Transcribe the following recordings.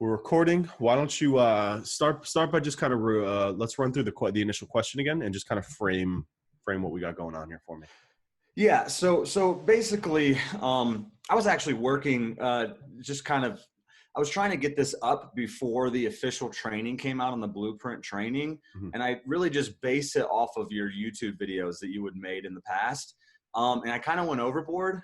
We're recording. Why don't you start by just kind of let's run through the initial question again and just kind of frame what we got going on here for me. Yeah. So basically, I was actually working I was trying to get this up before the official training came out on the Blueprint training. Mm-hmm. And I really just base it off of your YouTube videos that you had made in the past. And I kind of went overboard.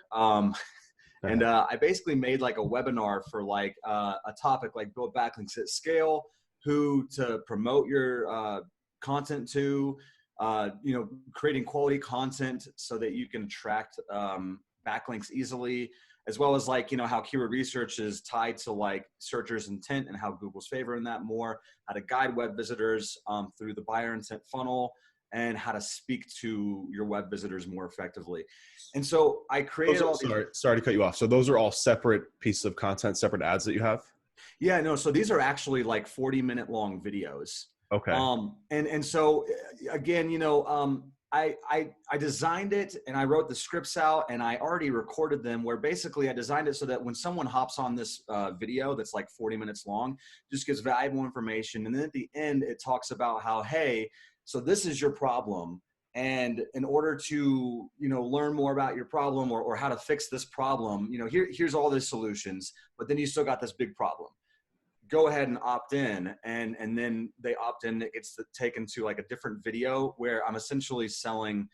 And I basically made like a webinar for like a topic like build backlinks at scale, who to promote your content to, creating quality content so that you can attract backlinks easily, as well as like, how keyword research is tied to like searchers' intent and how Google's favoring that more, how to guide web visitors through the buyer intent funnel, and how to speak to your web visitors more effectively. And so I created Sorry to cut you off. So those are all separate pieces of content, separate ads that you have? Yeah, no. So these are actually like 40-minute long videos. Okay. And so again, I designed it and I wrote the scripts out and I already recorded them, where basically I designed it so that when someone hops on this video that's like 40 minutes long, just gives valuable information. And then at the end, it talks about how, hey, so this is your problem. And in order to, learn more about your problem or how to fix this problem, here's all the solutions, but then you still got this big problem. Go ahead and opt in. And then they opt in, it gets taken to like a different video where I'm essentially selling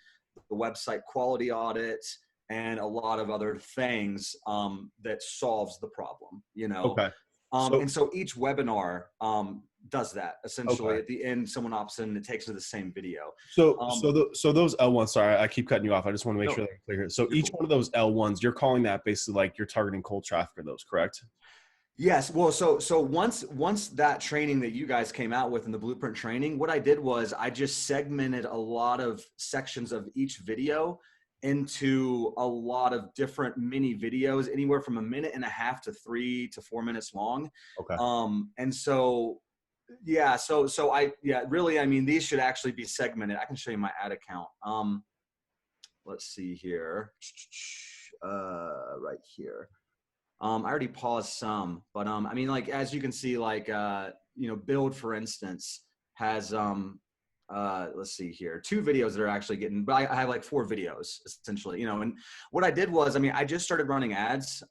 the website quality audit and a lot of other things that solves the problem, Okay. And so each webinar does that. Essentially, okay. At the end, someone opts in and it takes to the same video. So those L1s, sorry, I keep cutting you off. I just want to make sure that I'm clear here. So each one of those L1s, you're calling that basically like you're targeting cold traffic for those, correct? Yes. Well, so once that training that you guys came out with in the Blueprint training, what I did was I just segmented a lot of sections of each video into a lot of different mini videos, anywhere from 1.5 minutes to 3 to 4 minutes long. Okay. And so, yeah, really, I mean, these should actually be segmented. I can show you my ad account. Let's see here. Right here. I already paused some, but I mean, like, as you can see, like, Build, for instance, has, let's see here, 2 videos that are actually getting, but I have like 4 videos essentially, and what I did was, I mean, I just started running ads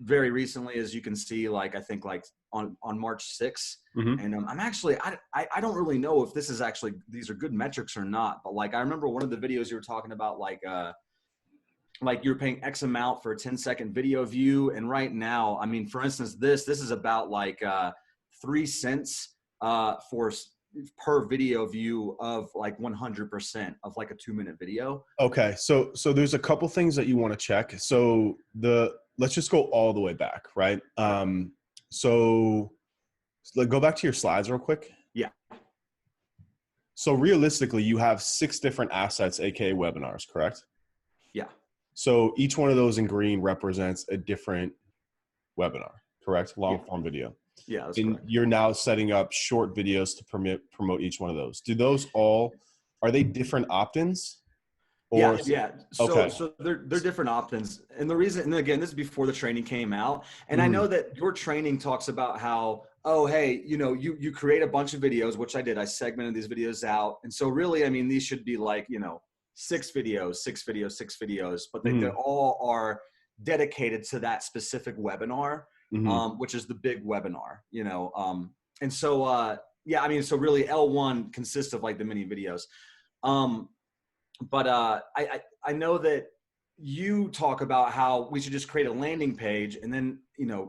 very recently, as you can see, like, I think like on March 6th. Mm-hmm. And I'm actually, I don't really know if this is actually, these are good metrics or not, but like, I remember one of the videos you were talking about, like you're paying X amount for a 10-second video view. And right now, I mean, for instance, this is about like 3 cents per video view of like 100% of like a 2-minute video. Okay. So there's a couple things that you want to check. So let's just go all the way back, right? So go back to your slides real quick. Yeah. So realistically, you have 6 different assets, AKA webinars, correct? Yeah. So each one of those in green represents a different webinar, correct? Long form video. Yeah, that's and correct. You're now setting up short videos to promote each one of those. Do those are they different opt-ins? Yeah. So they're different opt-ins. And the reason, and again, this is before the training came out. And I know that your training talks about how, oh, hey, you create a bunch of videos, which I did. I segmented these videos out. And so really, I mean, these should be like, 6 videos, but they all are dedicated to that specific webinar, which is the big webinar, and so, I mean, so really L1 consists of like the mini videos. But I know that you talk about how we should just create a landing page and then,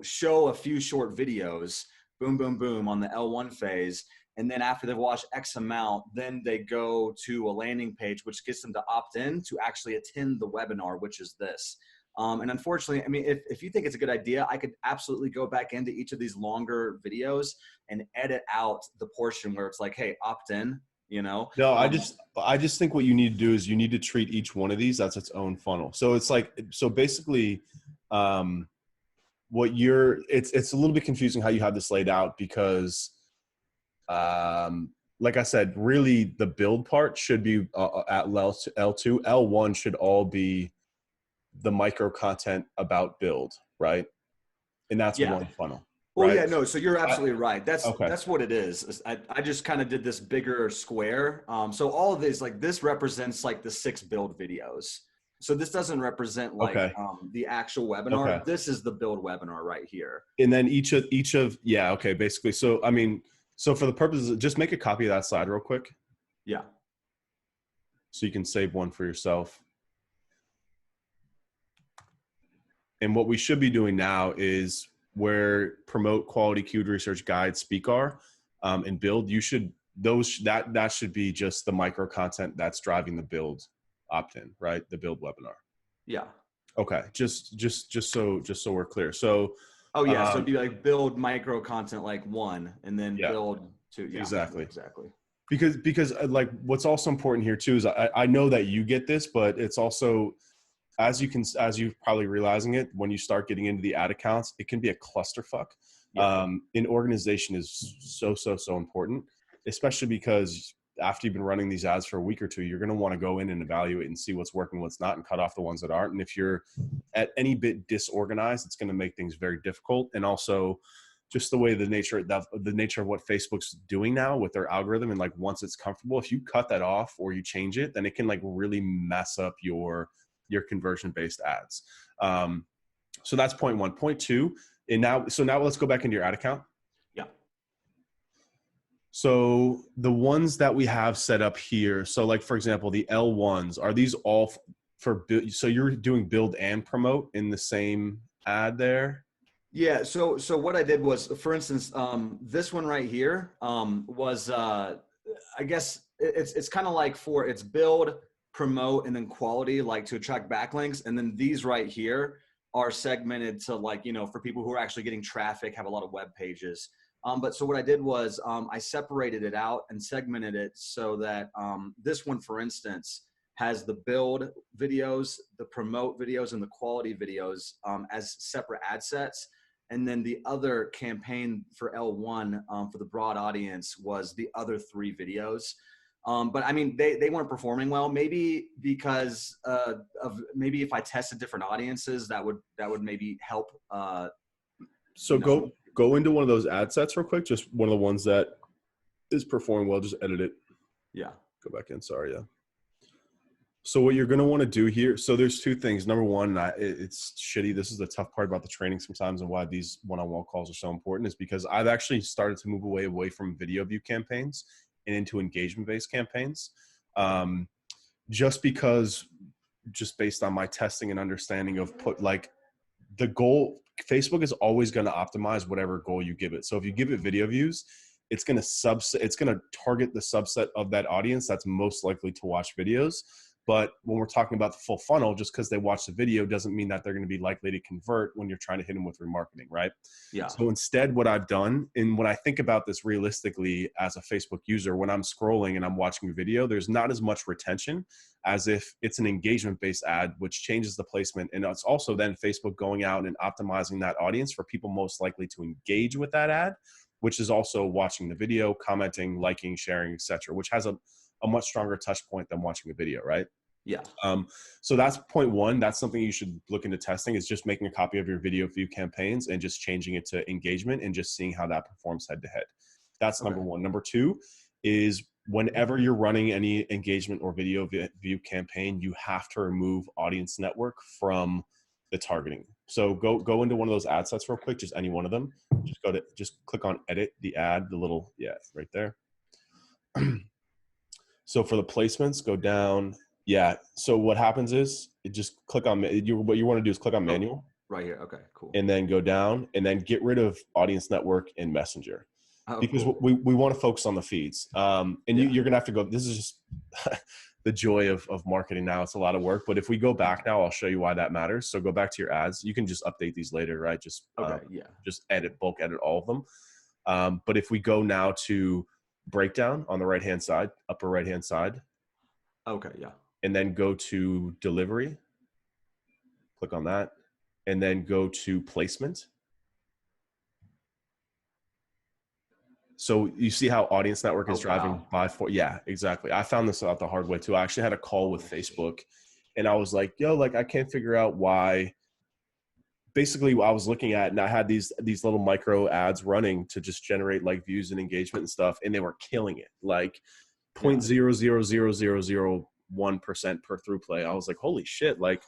show a few short videos, boom, boom, boom, on the L1 phase. And then after they've watched X amount, then they go to a landing page, which gets them to opt in to actually attend the webinar, which is this. And unfortunately, I mean, if you think it's a good idea, I could absolutely go back into each of these longer videos and edit out the portion where it's like, hey, opt in, No, I just think what you need to do is you need to treat each one of these as its own funnel. So it's like, so basically, it's a little bit confusing how you have this laid out because, like I said, really the build part should be at L2. L1 should all be the micro content about build, right? And that's one funnel. Oh right? yeah, no. So you're I, absolutely right. okay. That's what it is. I just kind of did this bigger square. So all of this, like this represents like the 6 build videos. So this doesn't represent like Okay. the actual Okay. webinar. This is the build webinar right here. And then each of yeah, okay, basically. So I mean, so for the purposes of, just make a copy of that slide real quick Yeah. so you can save one for yourself. And what we should be doing now is where promote, quality, keyword research, guide, speak are, and build. You should that should be just the micro content that's driving the build opt-in, right? The build webinar. Yeah. Okay, just so we're clear. So Oh yeah. So it'd be like build micro content like 1, and then yeah, build 2. Yeah. exactly. Exactly. Because like what's also important here too is I know that you get this, but it's also as you're probably realizing it, when you start getting into the ad accounts, it can be a clusterfuck. Yeah. An organization is so important, especially because after you've been running these ads for a week or two, you're going to want to go in and evaluate and see what's working, what's not, and cut off the ones that aren't. And if you're at any bit disorganized, it's going to make things very difficult. And also just the way the nature of what Facebook's doing now with their algorithm, and like once it's comfortable, if you cut that off or you change it, then it can like really mess up your conversion based ads. So that's point one. Point two, and now let's go back into your ad account. Yeah. So the ones that we have set up here, so like for example, the L1s, are these all for so you're doing build and promote in the same ad there? Yeah. So what I did was, for instance, this one right here was I guess it's kind of like it's build, promote, and then quality, like to attract backlinks. And then these right here are segmented to like, for people who are actually getting traffic, have a lot of web pages. But so what I did was I separated it out and segmented it so that this one, for instance, has the build videos, the promote videos, and the quality videos as separate ad sets. And then the other campaign for L1 for the broad audience was the other 3 videos. But I mean, they weren't performing well. Maybe because of maybe if I tested different audiences, that would maybe help. So go into one of those ad sets real quick. Just one of the ones that is performing well. Just edit it. Yeah. Go back in. Sorry. Yeah. So what you're going to want to do here, so there's 2 things. Number one, it's shitty. This is the tough part about the training sometimes, and why these one-on-one calls are so important, is because I've actually started to move away from video view campaigns and into engagement-based campaigns. Just based on my testing and understanding of the goal, Facebook is always going to optimize whatever goal you give it. So if you give it video views, it's going to target the subset of that audience that's most likely to watch videos. But when we're talking about the full funnel, just because they watch the video doesn't mean that they're going to be likely to convert when you're trying to hit them with remarketing, right? Yeah. So instead, what I've done, and when I think about this realistically as a Facebook user, when I'm scrolling and I'm watching a video, there's not as much retention as if it's an engagement-based ad, which changes the placement. And it's also then Facebook going out and optimizing that audience for people most likely to engage with that ad, which is also watching the video, commenting, liking, sharing, etc., which has a much stronger touch point than watching a video, right? Yeah. So that's point one. That's something you should look into testing, is just making a copy of your video view campaigns and just changing it to engagement and just seeing how that performs head to head. That's number one. Number two is whenever you're running any engagement or video view campaign, you have to remove audience network from the targeting. So go into one of those ad sets real quick, just any one of them. Just click on edit the ad, the little, right there. So for the placements, go down. Yeah. So what happens is it just click on what you want to do is click on manual. Right here. Okay, cool. And then go down and then get rid of audience network and messenger. Because cool. we want to focus on the feeds. And you're going to have to go, this is just the joy of marketing now. It's a lot of work, but if we go back now, I'll show you why that matters. So go back to your ads. You can just update these later, right? Just bulk edit all of them. But if we go now to breakdown on the right-hand side, upper right-hand side. Okay. Yeah. And then go to delivery, click on that, and then go to placement. So you see how audience network is driving by 4. Yeah, exactly. I found this out the hard way too. I actually had a call with Facebook and I was like, I can't figure out why basically what I was looking at, and I had these little micro ads running to just generate like views and engagement and stuff, and they were killing it, like Yeah. 0.00001% per through play. I was like, holy shit. Like,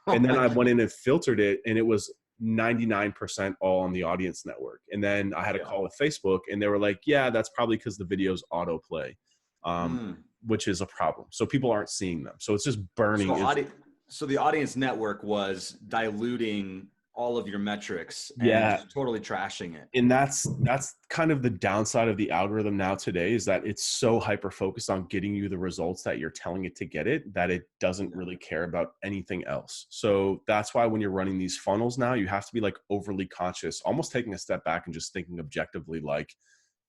and then I went in and filtered it, and it was 99% all on the audience network. And then I had a call with Facebook, and they were like, yeah, that's probably because the videos autoplay, which is a problem. So people aren't seeing them. So it's just burning. So the audience network was diluting all of your metrics and Yeah. just totally trashing it. And that's kind of the downside of the algorithm now today, is that it's so hyper focused on getting you the results that you're telling it to get it, that it doesn't really care about anything else. So that's why when you're running these funnels now, you have to be like overly conscious, almost taking a step back and just thinking objectively, like,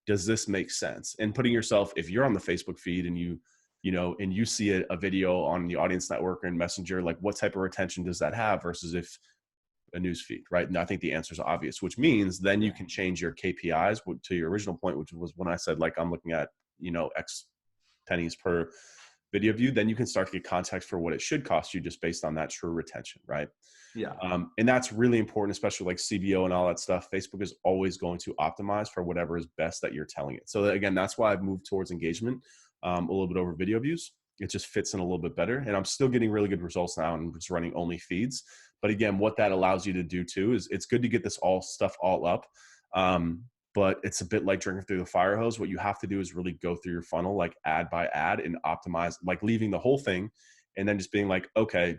does this make sense? And putting yourself, if you're on the Facebook feed and you know, and you see a video on the audience network and Messenger, like what type of retention does that have versus if a news feed, right? And I think the answer is obvious, which means then you can change your KPIs to your original point, which was when I said, like, I'm looking at, you know, X pennies per video view, then you can start to get context for what it should cost you just based on that true retention, right? Yeah. And that's really important, especially like CBO and all that stuff. Facebook is always going to optimize for whatever is best that you're telling it. So again, that's why I've moved towards engagement a little bit over video views. It just fits in a little bit better. And I'm still getting really good results now and just running only feeds. But again, what that allows you to do too is it's good to get this stuff all up. But it's a bit like drinking through the fire hose. What you have to do is really go through your funnel, like ad by ad, and optimize, like leaving the whole thing and then just being like, okay,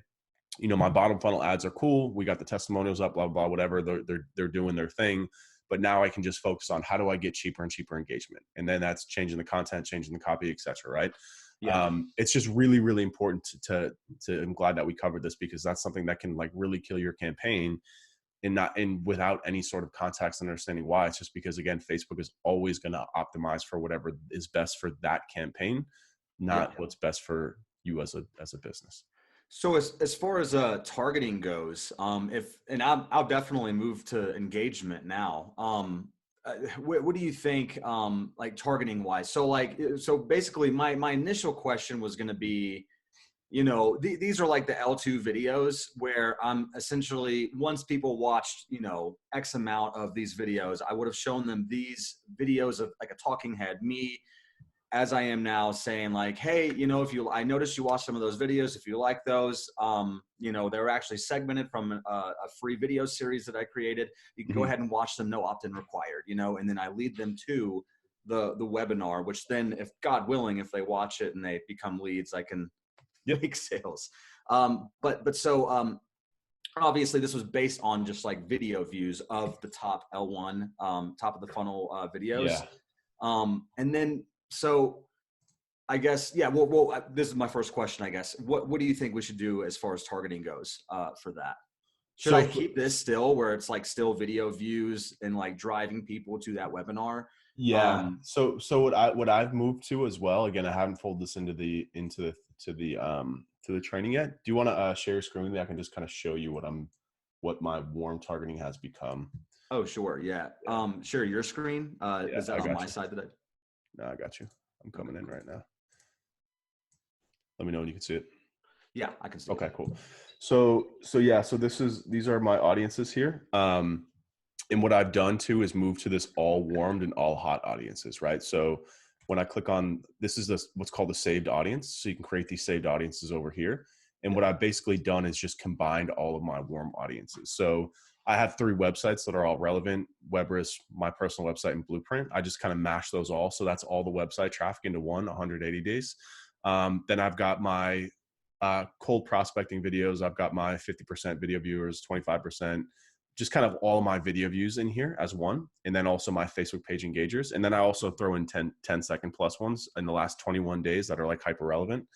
you know, my bottom funnel ads are cool. We got the testimonials up, blah, blah, blah, whatever. They're doing their thing. But now I can just focus on how do I get cheaper and cheaper engagement? And then that's changing the content, changing the copy, et cetera, right? Yeah. It's just really, really important to I'm glad that we covered this, because that's something that can like really kill your campaign and without any sort of context and understanding why. It's just because, again, Facebook is always going to optimize for whatever is best for that campaign, not what's best for you as a business. So as far as targeting goes, I'll definitely move to engagement now. What do you think, like targeting wise? So basically my initial question was going to be, you know, these are like the L2 videos where I'm essentially, once people watched, you know, X amount of these videos, I would have shown them these videos of like a talking head, me as I am now, saying like, hey, you know, I noticed you watched some of those videos. If you like those, you know, they were actually segmented from a free video series that I created. You can go ahead and watch them, no opt-in required, you know, and then I lead them to the webinar, which then, if God willing, if they watch it and they become leads, I can make sales. So obviously this was based on just like video views of the top L1, top of the funnel videos. And then, so I guess, well, this is my first question, I guess. What do you think we should do as far as targeting goes for that? Should I keep this still where it's like still video views and like driving people to that webinar? Yeah. So what I've moved to as well, again, I haven't folded this into the training yet. Do you want to share your screen with me? I can just kind of show you what my warm targeting has become. Oh, sure. Yeah. Share your screen. Is that on my side today? No, I got you. I'm coming in right now. Let me know when you can see it. Yeah, I can see it. Okay, cool. So these are my audiences here. And what I've done too is move to this all warmed and all hot audiences, right? So when I click on, this is what's called the saved audience. So you can create these saved audiences over here. And what I've basically done is just combined all of my warm audiences. So I have 3 websites that are all relevant: Webriss, my personal website, and Blueprint. I just kind of mash those all. So that's all the website traffic into 180 days. Then I've got my cold prospecting videos. I've got my 50% video viewers, 25%, just kind of all of my video views in here as one. And then also my Facebook page engagers. And then I also throw in 10 second plus ones in the last 21 days that are like hyper relevant.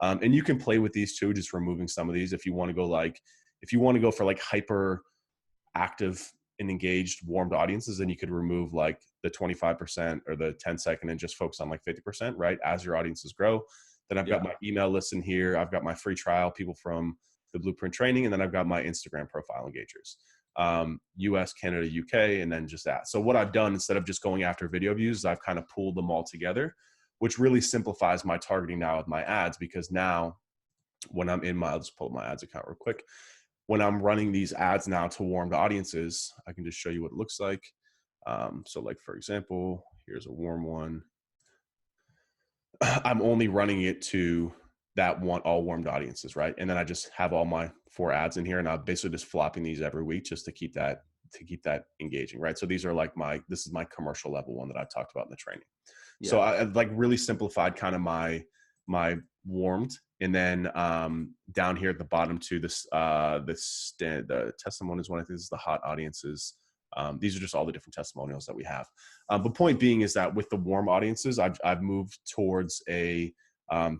And you can play with these too, just removing some of these if you want to go for like hyper active and engaged warmed audiences, then you could remove like the 25% or the 10-second and just focus on like 50%, right? As your audiences grow. Then I've got my email list in here. I've got my free trial, people from the Blueprint training. And then I've got my Instagram profile engagers, US, Canada, UK, and then just that. So what I've done, instead of just going after video views, I've kind of pooled them all together, which really simplifies my targeting now with my ads, because now when I'm in I'll just pull up my ads account real quick. when I'm running these ads now to warmed audiences, I can just show you what it looks like. So like, for example, here's a warm one. I'm only running it to that one, all warmed audiences, right? And then I just have all my 4 ads in here, and I'm basically just flopping these every week just to keep that engaging, right? So these are like this is my commercial level one that I talked about in the training. So I've like really simplified kind of my warmed, and then down here at the bottom to this the testimonials one. I think this is the hot audiences. These are just all the different testimonials that we have. But point being is that with the warm audiences, I've moved towards a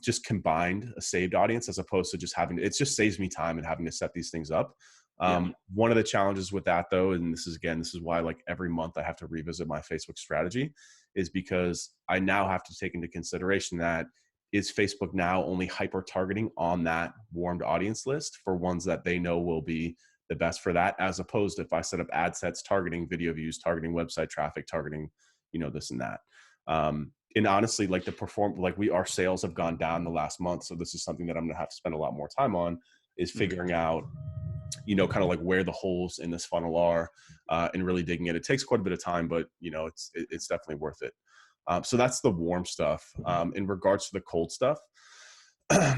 just combined a saved audience, as opposed to just having, it just saves me time and having to set these things up. One of the challenges with that though, and this is why like every month I have to revisit my Facebook strategy, is because I now have to take into consideration that is Facebook now only hyper targeting on that warmed audience list for ones that they know will be the best for that, as opposed to if I set up ad sets targeting video views, targeting website traffic, targeting, this and that. And honestly, like our sales have gone down the last month. So this is something that I'm going to have to spend a lot more time on, is figuring out, kind of like where the holes in this funnel are, and really digging it. It takes quite a bit of time, but it's definitely worth it. So that's the warm stuff. In regards to the cold stuff,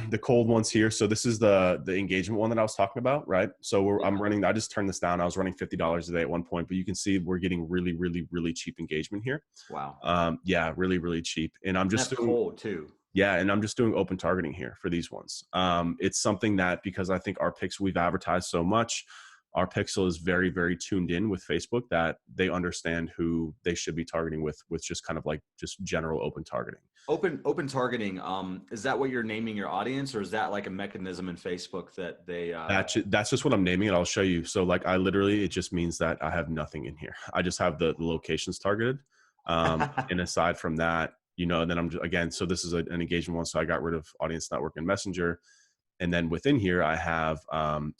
the cold ones here. So this is the engagement one that I was talking about, right? So I'm running, I just turned this down. I was running $50 a day at one point, but you can see we're getting really, really, really cheap engagement here. Wow. Yeah, really, really cheap. And I'm just doing cold too. Yeah, and I'm just doing open targeting here for these ones. It's something that, because I think our pixel, we've advertised so much, our pixel is very, very tuned in with Facebook that they understand who they should be targeting with just kind of like just general open targeting. Open targeting. Is that what you're naming your audience, or is that like a mechanism in Facebook that they? That's just what I'm naming it. I'll show you. So like it just means that I have nothing in here. I just have the locations targeted. And aside from that, and then I'm again, so this is an engagement one. So I got rid of Audience Network and Messenger. And then within here, I have, well,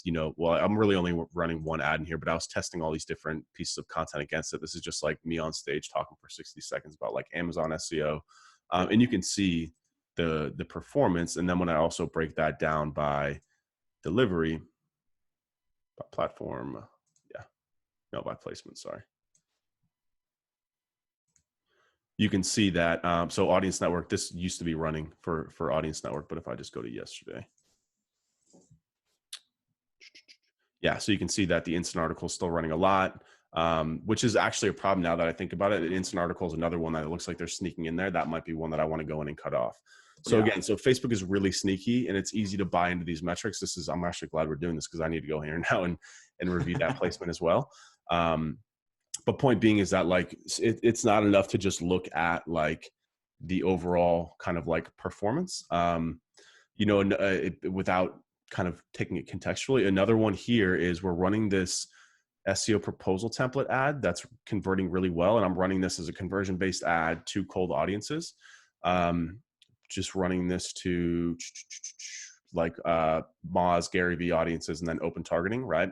I'm really only running one ad in here, but I was testing all these different pieces of content against it. This is just like me on stage talking for 60 seconds about like Amazon SEO. And you can see the performance. And then when I also break that down by delivery, by platform, by placement, sorry. You can see that, so Audience Network, this used to be running for Audience Network, but if I just go to yesterday, yeah, so you can see that the instant article is still running a lot, which is actually a problem now that I think about it. The instant article is another one that it looks like they're sneaking in there. That might be one that I want to go in and cut off. So again, so Facebook is really sneaky, and it's easy to buy into these metrics. I'm actually glad we're doing this, because I need to go here now and review that placement as well. But point being is that like, it's not enough to just look at like the overall kind of like performance, without kind of taking it contextually. Another one here is we're running this SEO proposal template ad that's converting really well. And I'm running this as a conversion-based ad to cold audiences. Just running this to like Moz, Gary Vee audiences, and then open targeting, right?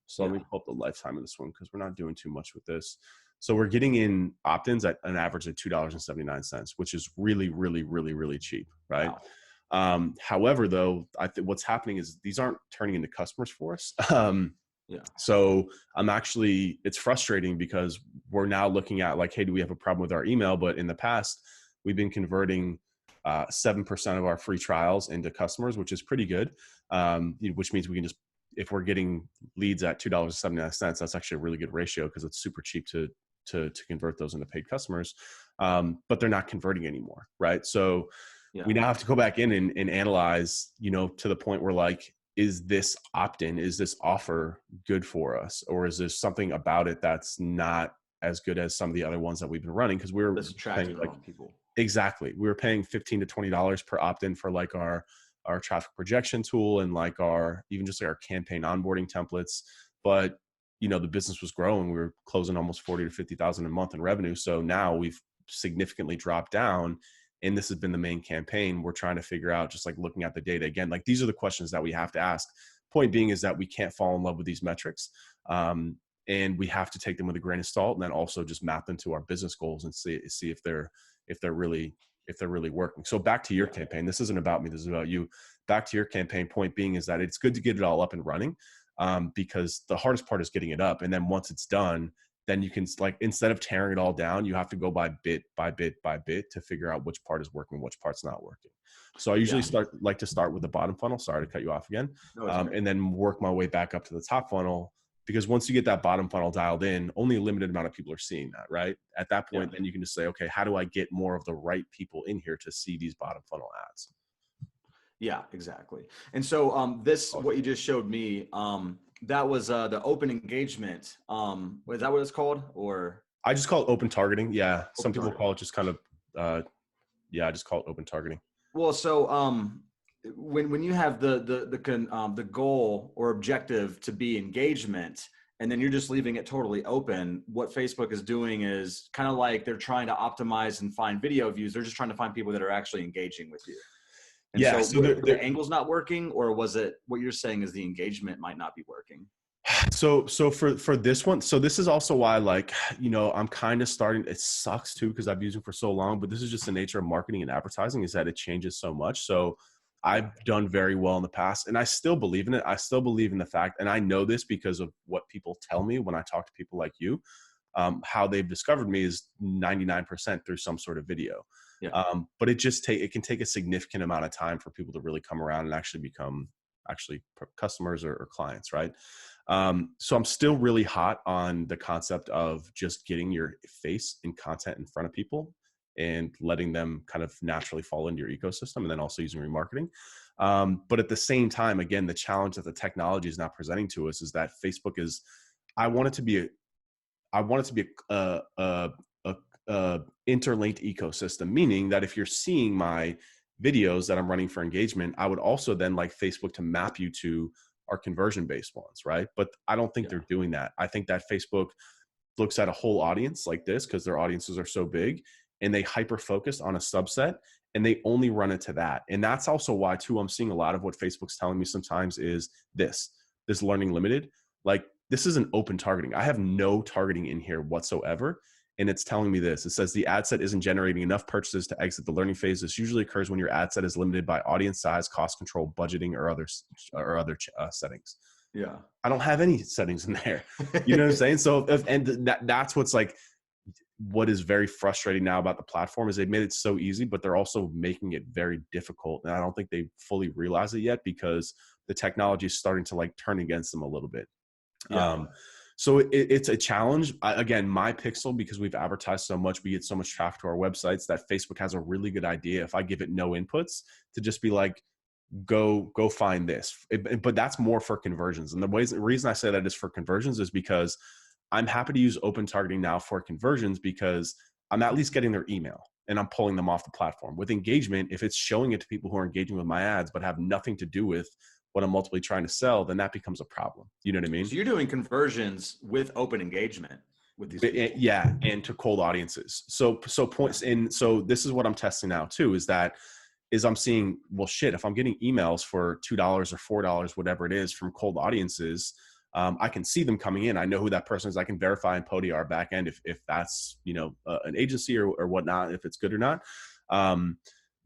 So let me pull up the lifetime of this one, because we're not doing too much with this. So we're getting in opt-ins at an average of $2.79, which is really, really, really, really cheap, right? Wow. However, though, what's happening is these aren't turning into customers for us. So it's frustrating, because we're now looking at like, hey, do we have a problem with our email? But in the past, we've been converting 7% of our free trials into customers, which is pretty good. Which means we can just, if we're getting leads at $2.79, that's actually a really good ratio, because it's super cheap to convert those into paid customers. But they're not converting anymore, right? So we now have to go back in and analyze, to the point where like, is this opt-in, is this offer good for us? Or is there something about it that's not as good as some of the other ones that we've been running? Because we're paying like people. Exactly. We were paying $15 to $20 per opt-in for like our traffic projection tool, and like even just like our campaign onboarding templates. But, the business was growing. We were closing almost 40 to 50,000 a month in revenue. So now we've significantly dropped down, and this has been the main campaign. We're trying to figure out, just like looking at the data again, like these are the questions that we have to ask. Point being is that we can't fall in love with these metrics. And we have to take them with a grain of salt, and then also just map them to our business goals and see if they're really working. So back to your campaign. This isn't about me. This is about you. Back to your campaign. Point being is that it's good to get it all up and running. because the hardest part is getting it up. And then once it's done, then you can, like, instead of tearing it all down, you have to go by bit by bit by bit to figure out which part is working, which part's not working. So I usually like to start with the bottom funnel. Sorry to cut you off again. No, it's okay. And then work my way back up to the top funnel, because once you get that bottom funnel dialed in, only a limited amount of people are seeing that, right? At that point, then you can just say, okay, how do I get more of the right people in here to see these bottom funnel ads? Yeah, exactly. And so what you just showed me, that was the open engagement. Was that what it's called? Or I just call it open targeting. Yeah. Some people targeting. call it just kind of, I just call it open targeting. Well, so when you have the goal or objective to be engagement, and then you're just leaving it totally open, what Facebook is doing is kind of like they're trying to optimize and find video views. They're just trying to find people that are actually engaging with you. And so the angle's not working, or was it what you're saying is the engagement might not be working? So for this one, so this is also why, like, I'm kind of starting, it sucks too, because I've used it for so long, but this is just the nature of marketing and advertising, is that it changes so much. So I've done very well in the past, and I still believe in it. I still believe in the fact, and I know this because of what people tell me when I talk to people like you, how they've discovered me is 99% through some sort of video. Yeah. But it can take a significant amount of time for people to really come around and actually become customers or clients, right? So I'm still really hot on the concept of just getting your face and content in front of people and letting them kind of naturally fall into your ecosystem, and then also using remarketing. But at the same time, again, the challenge that the technology is now presenting to us is that Facebook is, I want it to be a interlinked ecosystem, meaning that if you're seeing my videos that I'm running for engagement, I would also then like Facebook to map you to our conversion-based ones, right? But I don't think they're doing that. I think that Facebook looks at a whole audience like this, because their audiences are so big, and they hyper focus on a subset, and they only run it to that. And that's also why too, I'm seeing a lot of what Facebook's telling me sometimes is this learning limited. Like, this isn't open targeting. I have no targeting in here whatsoever. And it's telling me this. It says the ad set isn't generating enough purchases to exit the learning phase. This usually occurs when your ad set is limited by audience size, cost control, budgeting, or other settings. Yeah. I don't have any settings in there. You know what I'm saying? So, that's what's like, what is very frustrating now about the platform is they've made it so easy, but they're also making it very difficult. And I don't think they fully realize it yet, because the technology is starting to like turn against them a little bit. Yeah. So it's a challenge. Again, my pixel, because we've advertised so much, we get so much traffic to our websites, that Facebook has a really good idea, if I give it no inputs, to just be like, go find this. But that's more for conversions. And the reason I say that is for conversions is because I'm happy to use open targeting now for conversions, because I'm at least getting their email and I'm pulling them off the platform. With engagement, if it's showing it to people who are engaging with my ads but have nothing to do with what I'm ultimately trying to sell, then that becomes a problem. You know what I mean? So you're doing conversions with open engagement with these people. Yeah, and to cold audiences. So points in. So this is what I'm testing now too, is I'm seeing, well, shit, if I'm getting emails for $2 or $4, whatever it is, from cold audiences, I can see them coming in. I know who that person is. I can verify in Podiar back end if that's, an agency or whatnot, if it's good or not.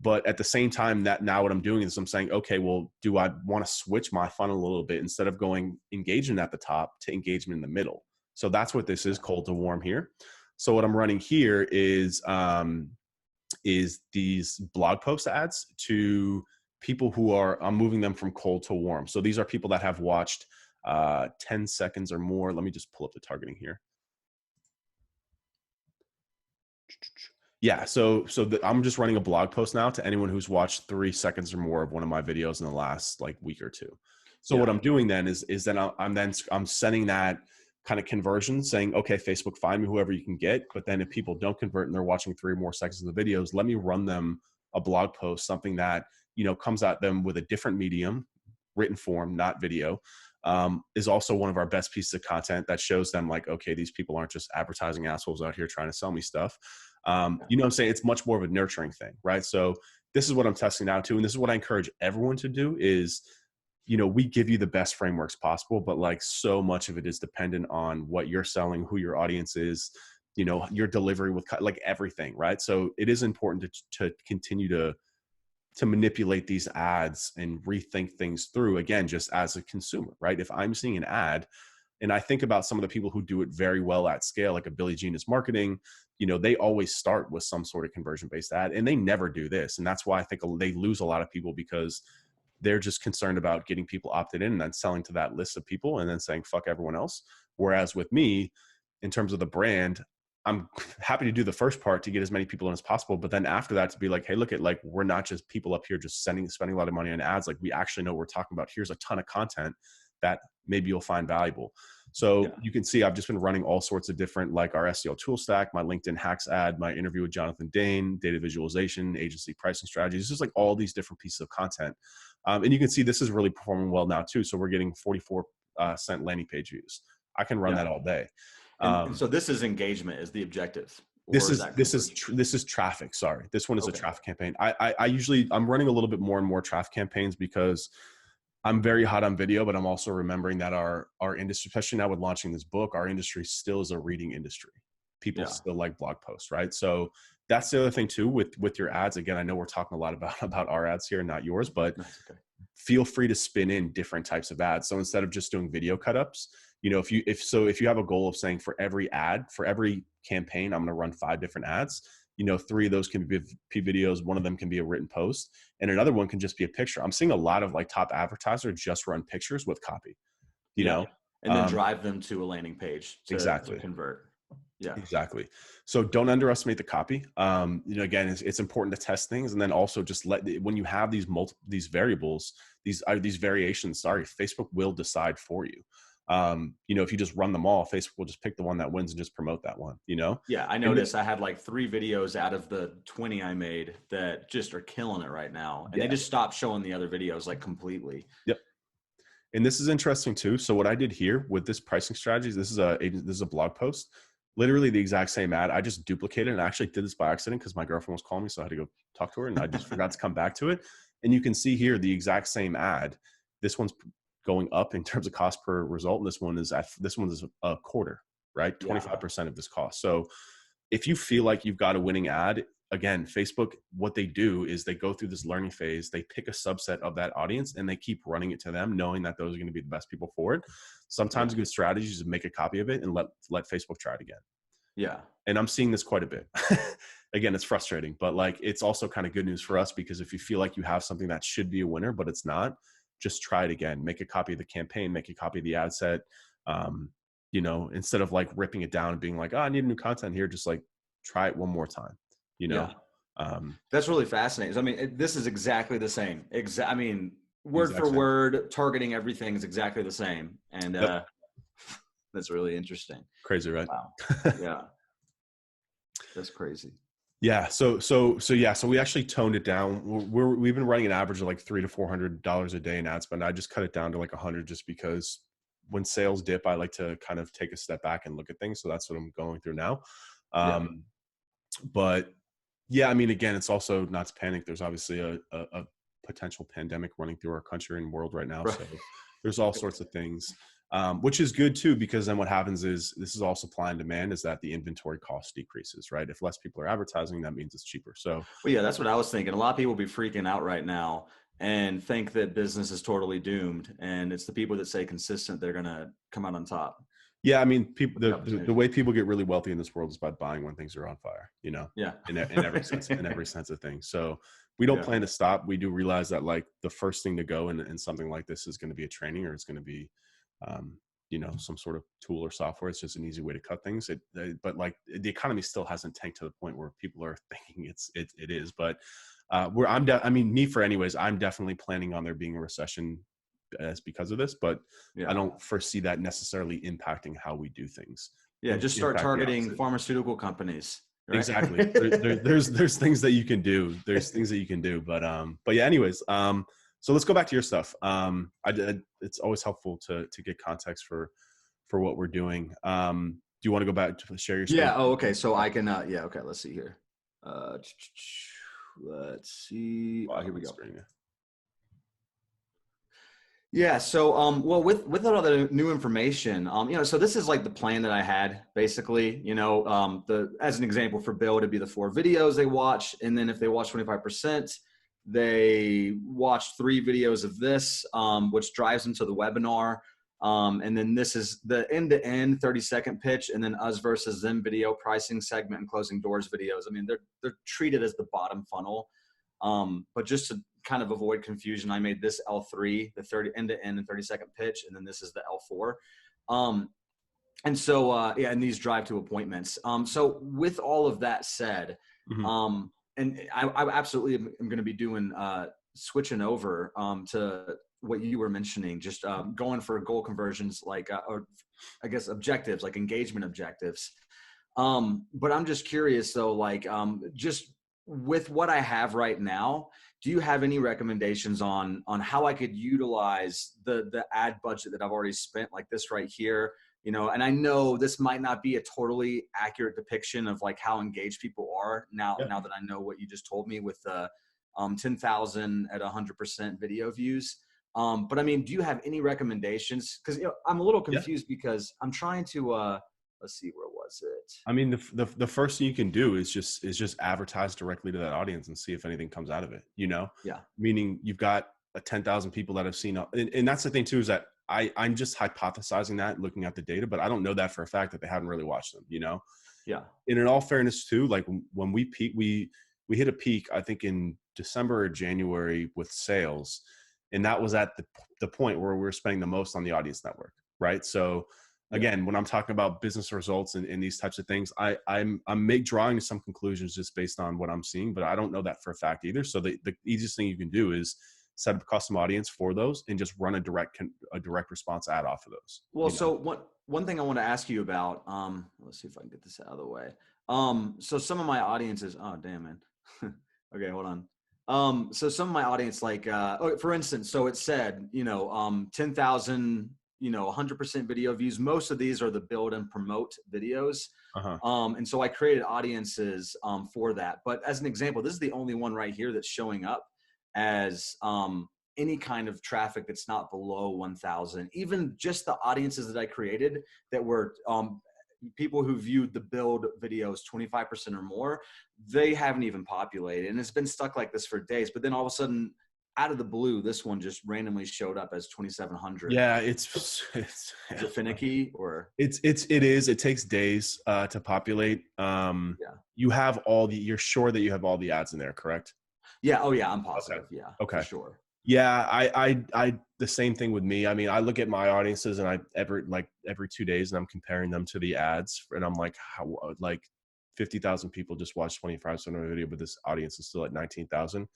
But at the same time, that now what I'm doing is I'm saying, okay, well, do I want to switch my funnel a little bit, instead of going engagement at the top to engagement in the middle? So that's what this is, cold to warm here. So what I'm running here is these blog post ads to people who I'm moving them from cold to warm. So these are people that have watched 10 seconds or more. Let me just pull up the targeting here. Yeah, so I'm just running a blog post now to anyone who's watched 3 seconds or more of one of my videos in the last like week or two. So what I'm doing then is then I'm sending that kind of conversion, saying, okay, Facebook, find me whoever you can get. But then if people don't convert and they're watching 3 or more seconds of the videos, let me run them a blog post, something that, comes at them with a different medium, written form, not video, is also one of our best pieces of content that shows them like, okay, these people aren't just advertising assholes out here trying to sell me stuff. You know what I'm saying? It's much more of a nurturing thing, right? So this is what I'm testing now too. And this is what I encourage everyone to do is, we give you the best frameworks possible, but like so much of it is dependent on what you're selling, who your audience is, your delivery with like everything, right? So it is important to continue to to manipulate these ads and rethink things through, again, just as a consumer, right? If I'm seeing an ad and I think about some of the people who do it very well at scale, like a Billy Genius Marketing, they always start with some sort of conversion-based ad, and they never do this. And that's why I think they lose a lot of people, because they're just concerned about getting people opted in and then selling to that list of people and then saying, fuck everyone else. Whereas with me, in terms of the brand, I'm happy to do the first part to get as many people in as possible. But then after that, to be like, hey, look at, like, we're not just people up here just spending a lot of money on ads. Like, we actually know what we're talking about. Here's a ton of content that maybe you'll find valuable. So you can see I've just been running all sorts of different, like our SEO tool stack, my LinkedIn hacks ad, my interview with Jonathan Dane, data visualization, agency pricing strategies. It's just like all these different pieces of content. And you can see this is really performing well now too. So we're getting 44% landing page views. I can run that all day. And so this is engagement is the objective. This is traffic. Sorry. This one is a traffic campaign. I'm running a little bit more and more traffic campaigns because I'm very hot on video, but I'm also remembering that our industry, especially now with launching this book, our industry still is a reading industry. People still like blog posts, right? So that's the other thing too with your ads. Again, I know we're talking a lot about our ads here, not yours, but feel free to spin in different types of ads. So instead of just doing video cut-ups, if you have a goal of saying for every ad, for every campaign, I'm going to run 5 different ads. 3 of those can be videos. One of them can be a written post, and another one can just be a picture. I'm seeing a lot of like top advertisers just run pictures with copy, and then drive them to a landing page to convert. Yeah, exactly. So don't underestimate the copy. Again, it's important to test things, and then also just when you have these variables, these variations. Sorry, Facebook will decide for you. If you just run them all, Facebook will just pick the one that wins and just promote that one, Yeah, I noticed I had like 3 videos out of the 20 I made that just are killing it right now. And they just stopped showing the other videos like completely. Yep. And this is interesting too. So what I did here with this pricing strategy, this is a blog post, literally the exact same ad. I just duplicated, and I actually did this by accident because my girlfriend was calling me. So I had to go talk to her, and I just forgot to come back to it. And you can see here the exact same ad. This one's going up in terms of cost per result. And this one is a quarter, right? 25% of this cost. So if you feel like you've got a winning ad, again, Facebook, what they do is they go through this learning phase. They pick a subset of that audience and they keep running it to them, knowing that those are going to be the best people for it. Sometimes a good strategy is to make a copy of it and let Facebook try it again. Yeah. And I'm seeing this quite a bit. Again, it's frustrating, but like, it's also kind of good news for us, because if you feel like you have something that should be a winner, but it's not, just try it again. Make a copy of the campaign, make a copy of the ad set. Instead of like ripping it down and being like, oh, I need new content here, just like try it one more time, That's really fascinating. I mean, this is exactly the same. Word for word, targeting everything is exactly the same. And that's really interesting. Crazy, right? Wow. Yeah. That's crazy. Yeah. So we actually toned it down. We've been running an average of like $300 to $400 a day in ad spend. I just cut it down to like 100, just because when sales dip, I like to kind of take a step back and look at things. So that's what I'm going through now. But yeah, I mean, again, it's also not to panic. There's obviously a potential pandemic running through our country and world right now. Right. So there's all sorts of things. Which is good too, because then what happens is, this is all supply and demand, is that the inventory cost decreases, right? If less people are advertising, that means it's cheaper. So, well, yeah, that's what I was thinking. A lot of people be freaking out right now and think that business is totally doomed. And it's the people that stay consistent, they're going to come out on top. Yeah. I mean, people, the way people get really wealthy in this world is by buying when things are on fire, Yeah. in every sense of things. So we don't plan to stop. We do realize that like the first thing to go in something like this is going to be a training, or it's going to be, some sort of tool or software. It's just an easy way to cut things. But like the economy still hasn't tanked to the point where people are thinking it is. But I'm definitely planning on there being a recession because of this. But I don't foresee that necessarily impacting how we do things. Yeah, just start targeting pharmaceutical companies. Right? Exactly. There's things that you can do. There's things that you can do. But yeah. Anyways. So let's go back to your stuff. It's always helpful to get context for what we're doing. Do you want to go back to share your screen? Yeah. Oh, okay. So I can, okay. Let's see here. Let's see. Oh, here we go. Yeah. So, well, with all the new information, so this is like the plan that I had basically, as an example for Bill, it'd be the 4 videos they watch. And then if they watch 25%, they watch 3 videos of this, which drives them to the webinar. And then this is the end-to-end 30-second pitch, and then us versus them video, pricing segment, and closing doors videos. I mean, they're treated as the bottom funnel. But just to kind of avoid confusion, I made this L3, the 30 end-to-end and 30-second pitch, and then this is the L4. And so, and these drive to appointments. So with all of that said, and I absolutely am going to be doing switching over to what you were mentioning, just going for goal conversions, like, or I guess objectives, like engagement objectives. But I'm just curious though, like, just with what I have right now, do you have any recommendations on how I could utilize the ad budget that I've already spent, like this right here? You know, and I know this might not be a totally accurate depiction of like how engaged people are now that I know what you just told me with the 10,000 at 100% video views. But I mean, do you have any recommendations? Because, you know, I'm a little confused because I'm trying to let's see, where was it? I mean, the first thing you can do is just advertise directly to that audience and see if anything comes out of it, you know? Yeah. Meaning you've got 10,000 people that have seen, and that's the thing too, is that I'm just hypothesizing that, looking at the data, but I don't know that for a fact that they haven't really watched them, you know? Yeah. And in all fairness too, like when we peak, we hit a peak, I think in December or January with sales. And that was at the point where we were spending the most on the audience network. Right. So again, when I'm talking about business results and these types of things, I'm drawing some conclusions just based on what I'm seeing, but I don't know that for a fact either. So the easiest thing you can do is set up a custom audience for those and just run a direct response ad off of those. Well, so one thing I want to ask you about, let's see if I can get this out of the way. So some of my audiences, oh damn it. Okay, hold on. So some of my audience, like, for instance, so it said, 10,000, 100% video views. Most of these are the build and promote videos. And so I created audiences for that. But as an example, this is the only one right here that's showing up as any kind of traffic that's not below 1,000. Even just the audiences that I created that were people who viewed the build videos 25% or more, they haven't even populated. And it's been stuck like this for days. But then all of a sudden, out of the blue, this one just randomly showed up as 2,700. Yeah, is it finicky or? It is. It takes days to populate. You have you're sure that you have all the ads in there, correct? Yeah. Oh yeah, I'm positive. Okay. Yeah. Okay. For sure. Yeah, I the same thing with me. I mean, I look at my audiences and every 2 days and I'm comparing them to the ads, and I'm like, how, like 50,000 people just watched 25% of my video, but this audience is still at 19,000.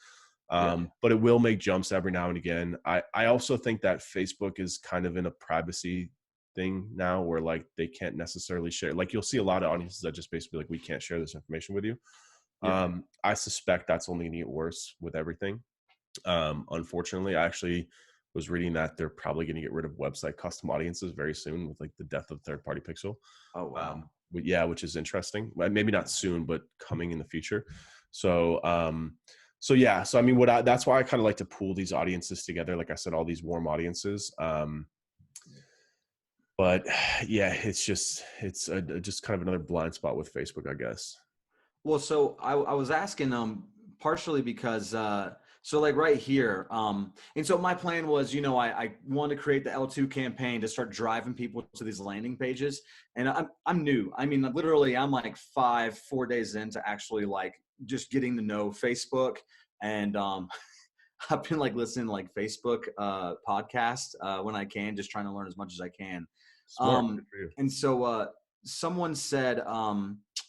But it will make jumps every now and again. I also think that Facebook is kind of in a privacy thing now where like they can't necessarily share. Like you'll see a lot of audiences that just basically like, we can't share this information with you. I suspect that's only gonna get worse with everything. Unfortunately, I actually was reading that they're probably going to get rid of website custom audiences very soon with like the death of third party pixel. Oh, wow. Which is interesting. Maybe not soon, but coming in the future. So I mean, that's why I kind of like to pool these audiences together. Like I said, all these warm audiences. But yeah, it's just kind of another blind spot with Facebook, I guess. Well, so I was asking partially because so like right here, and so my plan was, I wanted to create the L2 campaign to start driving people to these landing pages. And I'm new. I mean, literally, I'm like 4 days into actually like just getting to know Facebook. And I've been like listening to like Facebook podcasts when I can, just trying to learn as much as I can. Smart. And so someone said,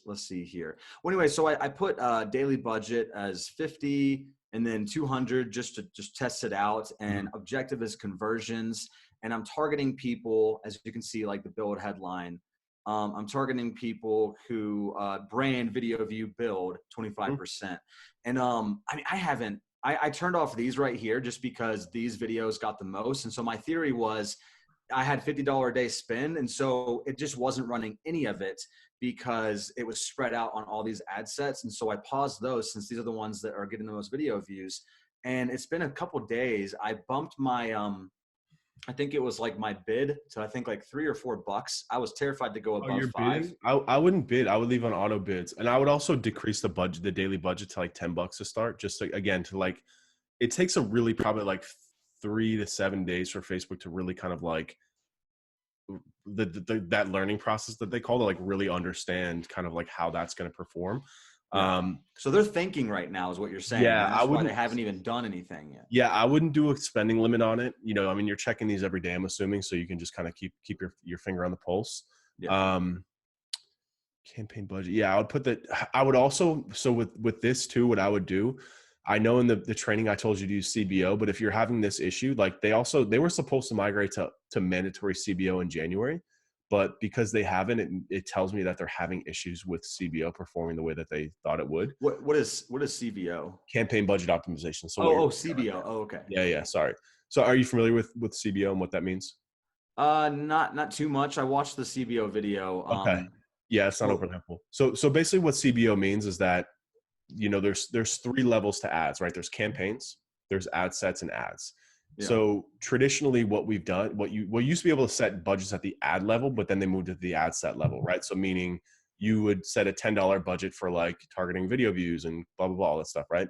let's see here. Well, anyway, so I put daily budget as 50 and then 200 just to test it out. And objective is conversions. And I'm targeting people, as you can see, like the build headline. I'm targeting people who brand video view build 25%. And I mean, I turned off these right here just because these videos got the most. And so my theory was I had $50 a day spend. And so it just wasn't running any of it because it was spread out on all these ad sets. And so I paused those since these are the ones that are getting the most video views. And it's been a couple of days. I bumped my, I think it was like my bid to I think like $3 or $4. I was terrified to go above $5. Bidding? I wouldn't bid. I would leave on auto bids, and I would also decrease the daily budget to like $10 to start. Just to, again, to like it takes a really probably like 3 to 7 days for Facebook to really kind of like that learning process that they call to like really understand kind of like how that's going to perform. Yeah. Um, So they're thinking right now is what you're saying, yeah, and I that's why they wouldn't. haven't even done anything yet. Yeah, I wouldn't do a spending limit on it. You know, I mean, you're checking these every day, I'm assuming, so you can just kind of keep your finger on the pulse. Yeah. Um, Campaign budget. Yeah, I would put that. I would also, so with this too, what I would do, I know in the training I told you to use CBO, but if you're having this issue, like they were supposed to migrate to mandatory CBO in January, but because they haven't, it tells me that they're having issues with CBO performing the way that they thought it would. What is CBO? Campaign budget optimization. So what you're Oh, looking at right CBO. there. Oh, okay. Yeah, yeah. Sorry. So are you familiar with CBO and what that means? Not too much. I watched the CBO video. Okay. Yeah, it's not So overlappable. So basically what CBO means is that, you know, there's 3 levels to ads, right? There's campaigns, there's ad sets, and ads. yeah, So traditionally what we've done, what used to be able to set budgets at the ad level, but then they moved to the ad set level, right? So meaning you would set a $10 budget for like targeting video views and blah, blah, blah, all that stuff, right?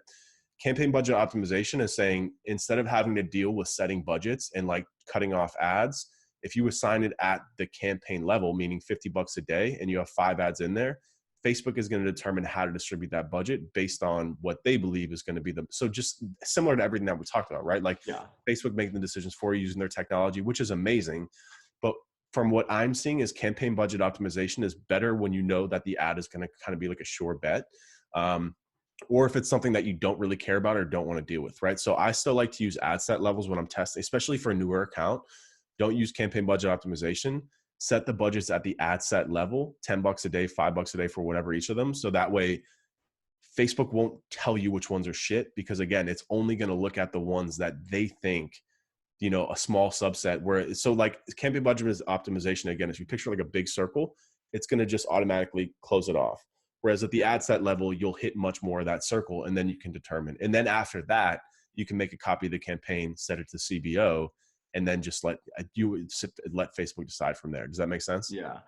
Campaign budget optimization is saying instead of having to deal with setting budgets and like cutting off ads, if you assign it at the campaign level, meaning $50 a day, and you have 5 ads in there, Facebook is going to determine how to distribute that budget based on what they believe is going to be so just similar to everything that we talked about, right? Like yeah, Facebook making the decisions for you using their technology, which is amazing. But from what I'm seeing is campaign budget optimization is better when you know that the ad is going to kind of be like a sure bet. Um, or if it's something that you don't really care about or don't want to deal with, right? So I still like to use ad set levels when I'm testing, especially for a newer account. Don't use campaign budget optimization. Set the budgets at the ad set level, $10 a day, $5 a day for whatever each of them. So that way Facebook won't tell you which ones are shit, because again, it's only going to look at the ones that they think, you know, a small subset where, so like campaign budget optimization, again, if you picture like a big circle, it's going to just automatically close it off. Whereas at the yeah, ad set level, you'll hit much more of that circle, and then you can determine. And then after that, you can make a copy of the campaign, set it to CBO, and then just let Facebook decide from there. Does that make sense? yeah.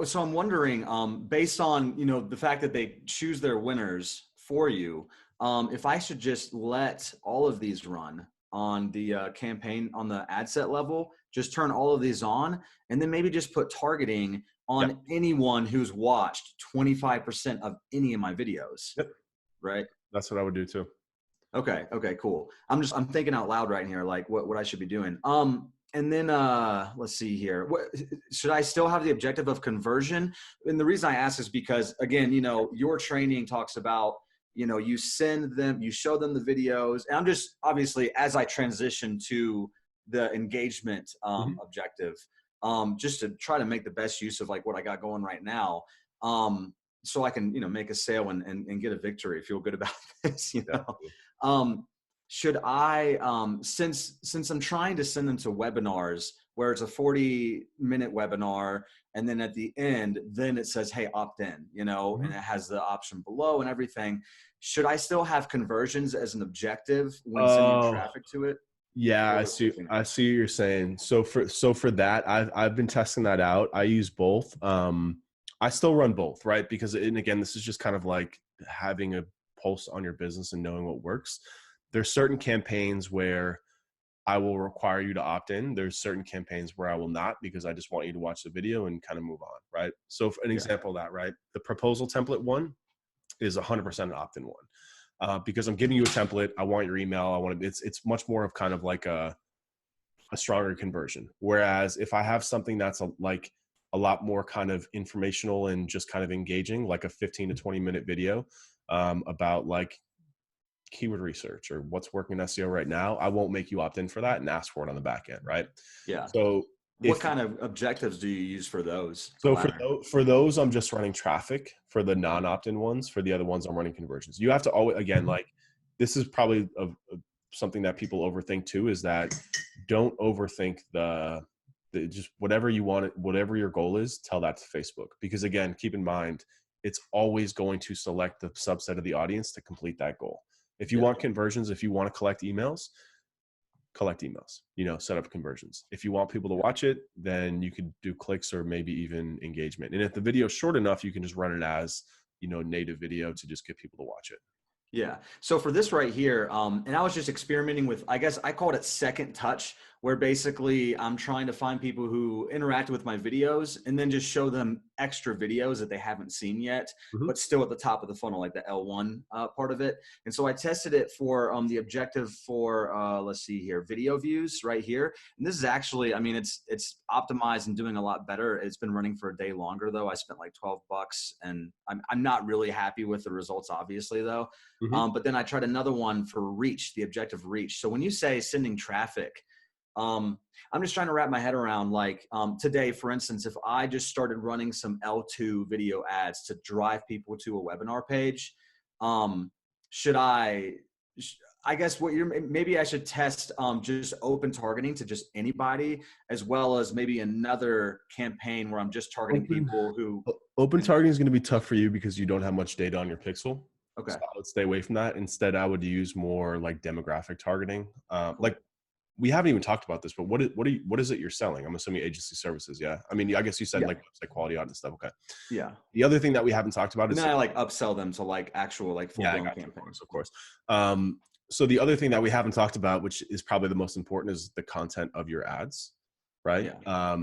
So I'm wondering, based on the fact that they choose their winners for you, if I should just let all of these run on the campaign on the ad set level, just turn all of these on, and then maybe just put targeting Yep. on anyone who's watched 25% of any of my videos, Yep. right? That's what I would do too. Okay. Okay, cool. I'm thinking out loud right here, like what I should be doing. And then let's see here. What should I still have the objective of conversion? And the reason I ask is because again, your training talks about, you send them, you show them the videos. And I'm just obviously as I transition to the engagement Mhm. objective, just to try to make the best use of like what I got going right now. So I can, make a sale and get a victory, feel good about this. Definitely. Um, should I, since I'm trying to send them to webinars where it's a 40-minute webinar, and then at the end, then it says, hey, opt in, and Mhm. it has the option below and everything. Should I still have conversions as an objective when sending Oh, traffic to it? yeah, Or I what's the see. thing I there? see what you're saying. So for that, I've been testing that out. I use both. I still run both, right? Because, and again, this is just kind of like having a pulse on your business and knowing what works. There's certain campaigns where I will require you to opt in. There's certain campaigns where I will not, because I just want you to watch the video and kind of move on, right? So for an Yeah. example of that, right? The proposal template one is 100% an opt-in one. Because I'm giving you a template. I want your email. I want to, it's much more of kind of like a stronger conversion. Whereas if I have something that's like a lot more kind of informational and just kind of engaging, like a 15 to 20 minute video about like keyword research or what's working in SEO right now, I won't make you opt in for that and ask for it on the back end, right? Yeah. So What if kind of objectives do you use for those, the so latter? for those, I'm just running traffic. For the non opt in ones, for the other ones, I'm running conversions. You have to always, again, like this is probably something that people overthink too, is that don't overthink the just whatever you want, whatever your goal is, tell that to Facebook, because again, keep in mind it's always going to select the subset of the audience to complete that goal. If you Yeah. want conversions, if you want to collect emails, set up conversions. If you want people to watch it, then you could do clicks or maybe even engagement. And if the video is short enough, you can just run it as, native video to just get people to watch it. Yeah. So for this right here, and I was just experimenting with, I guess I called it second touch, where basically I'm trying to find people who interact with my videos and then just show them extra videos that they haven't seen yet, Mhm. but still at the top of the funnel, like the L1 part of it. And so I tested it for the objective for, let's see here, video views right here. And this is actually, I mean, it's optimized and doing a lot better. It's been running for a day longer though. I spent like $12 and I'm not really happy with the results, obviously though. Mhm. But then I tried another one for reach, the objective reach. So when you say sending traffic, I'm just trying to wrap my head around like today, for instance, if I just started running some L2 video ads to drive people to a webinar page, um, should I, I guess what you're, maybe I should test just open targeting to just anybody, as well as maybe another campaign where I'm just targeting Open people who, open targeting is going to be tough for you because you don't have much data on your pixel. So okay, I would stay away from that. Instead, I would use more like demographic targeting. cool. Like we haven't even talked about this, but what is it you're selling? I'm assuming agency services. Yeah. I mean, I guess you said Yeah. like website quality audit and stuff. Okay. Yeah. The other thing that we haven't talked about And is then I like upsell them to like actual like full yeah, I blown got you. Of campaign. course, of course. So the other thing that we haven't talked about, which is probably the most important, is the content of your ads, right? Yeah.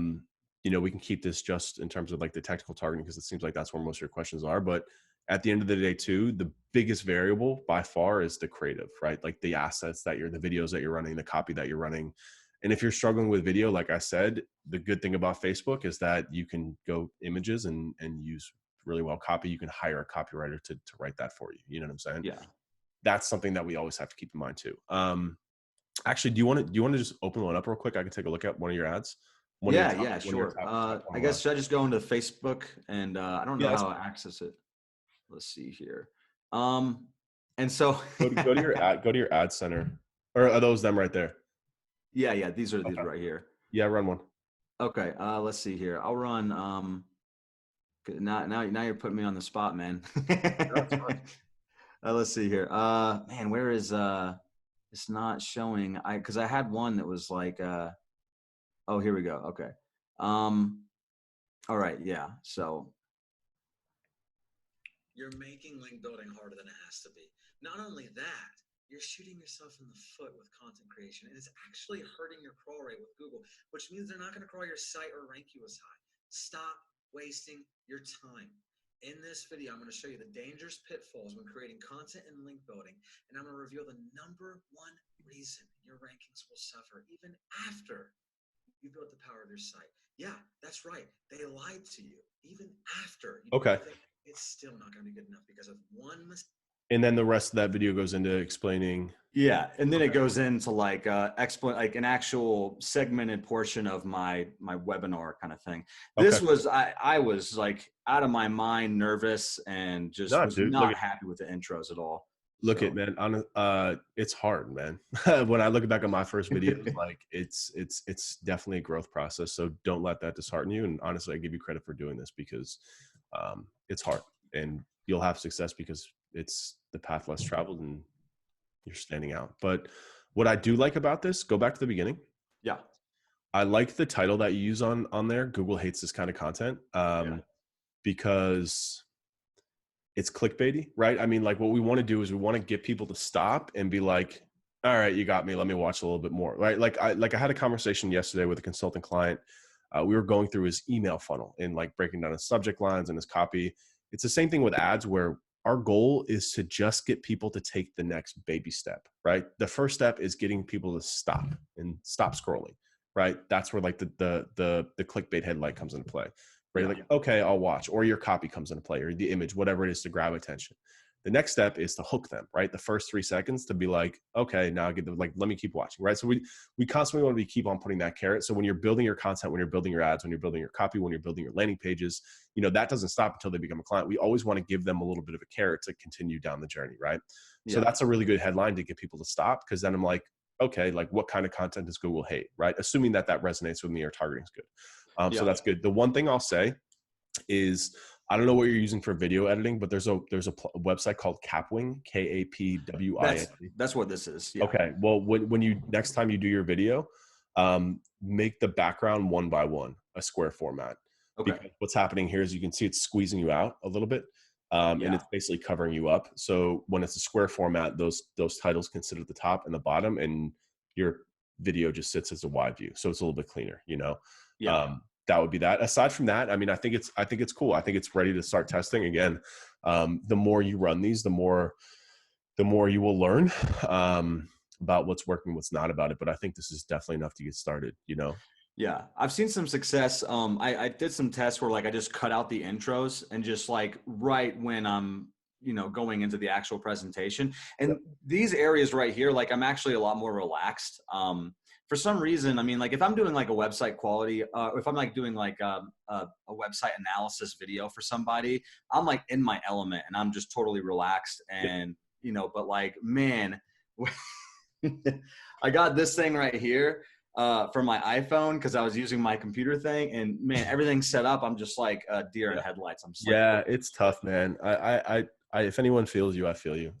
We can keep this just in terms of like the technical targeting because it seems like that's where most of your questions are. But at the end of the day, too, the biggest variable by far is the creative, right? Like the assets the videos that you're running, the copy that you're running. And if you're struggling with video, like I said, the good thing about Facebook is that you can go images and use really well copy. You can hire a copywriter to write that for you. You know what I'm saying? Yeah. That's something that we always have to keep in mind too. Actually, do you want to just open one up real quick? I can take a look at one of your ads, Yeah. Yeah. one of your Sure. top I 1 guess should I just go into Facebook and I don't know Yeah, how to access it. Let's see here. Um, and so go to your ad center, or are those them right there? yeah, yeah, these are these Okay, right here. yeah, run one. Okay. Let's see here. I'll run. Now you're putting me on the spot, man. No, it's fine. Let's see here. Man, where is it's not showing. Because I had one that was like oh, here we go. Okay. Um, all right. Yeah. So you're making link building harder than it has to be. Not only that, you're shooting yourself in the foot with content creation, and it's actually hurting your crawl rate with Google, which means they're not going to crawl your site or rank you as high. Stop wasting your time. In this video, I'm going to show you the dangerous pitfalls when creating content and link building, and I'm going to reveal the number one reason your rankings will suffer even after you built the power of your site. Yeah, that's right. They lied to you. Even after you do Okay, everything, it's still not going to be good enough because of one mistake. and then the rest of that video goes into explaining. Yeah, and then it Okay, goes into like explain like an actual segmented portion of my webinar kind of thing. okay. This was I was like out of my mind, nervous, and just No, was dude, look not at happy with the intros at all. look at So man. It's hard, man. When I look back at my first videos, like it's definitely a growth process. So don't let that dishearten you. And honestly, I give you credit for doing this because it's hard, and you'll have success because it's the path less traveled, and you're standing out. But what I do like about this, go back to the beginning. yeah, I like the title that you use on there. Google hates this kind of content yeah, because it's clickbaity, right? I mean, like what we want to do is we want to get people to stop and be like, all right, you got me. Let me watch a little bit more, right? I had a conversation yesterday with a consulting client. We were going through his email funnel and like breaking down his subject lines and his copy. It's the same thing with ads where our goal is to just get people to take the next baby step, right? The first step is getting people to stop and stop scrolling, right? That's where like the clickbait headlight comes into play. Right? yeah, Like, okay, I'll watch, or your copy comes into play, or the image, whatever it is to grab attention. The next step is to hook them, right? The first 3 seconds to be like, okay, now I get like, let me keep watching, right? So we constantly want to keep on putting that carrot. So when you're building your content, when you're building your ads, when you're building your copy, when you're building your landing pages, that doesn't stop until they become a client. We always want to give them a little bit of a carrot to continue down the journey, right? So yeah, that's a really good headline to get people to stop, because then I'm like, okay, like what kind of content does Google hate, right? Assuming that resonates with me or targeting is good. So yeah. that's good. The one thing I'll say is I don't know what you're using for video editing, but there's a website called Kapwing, Kapwing. That's what this is. Yeah. Okay. Well, when you next time you do your video, make the background 1 by 1, a square format. Okay. Because what's happening here is you can see it's squeezing you out a little bit. And Yeah. it's basically covering you up. So when it's a square format, those titles can sit at the top and the bottom, and your video just sits as a wide view. So it's a little bit cleaner, you know. Yeah. That would be that. Aside from that, I mean, I think it's cool. I think it's ready to start testing again. The more you run these, the more you will learn about what's working, what's not about it. But I think this is definitely enough to get started, you know? Yeah, I've seen some success. I did some tests where like I just cut out the intros and just like right when I'm, going into the actual presentation. Yep. And these areas right here, like I'm actually a lot more relaxed. For some reason, I mean, like if I'm doing like a website quality, if I'm like doing like a website analysis video for somebody, I'm like in my element and I'm just totally relaxed. Yep. And, but like, man, I got this thing right here for my iPhone because I was using my computer thing, and man, everything's set up. I'm just like a deer in Yeah. headlights. I'm just like, Yeah, it's tough, man. If anyone feels you, I feel you.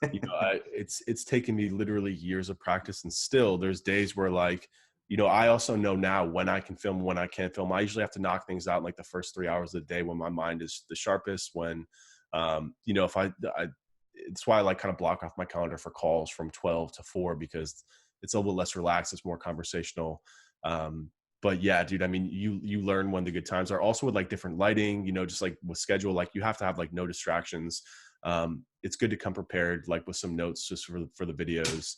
It's taken me literally years of practice, and still there's days where like, I also know now when I can film, when I can't film. I usually have to knock things out in like the first 3 hours of the day when my mind is the sharpest. When, if it's why I like kind of block off my calendar for calls from 12 to 4, because it's a little less relaxed. It's more conversational. But yeah, dude, I mean, you learn when the good times are. Also with like different lighting, just like with schedule, like you have to have like no distractions. It's good to come prepared, like with some notes just for the videos,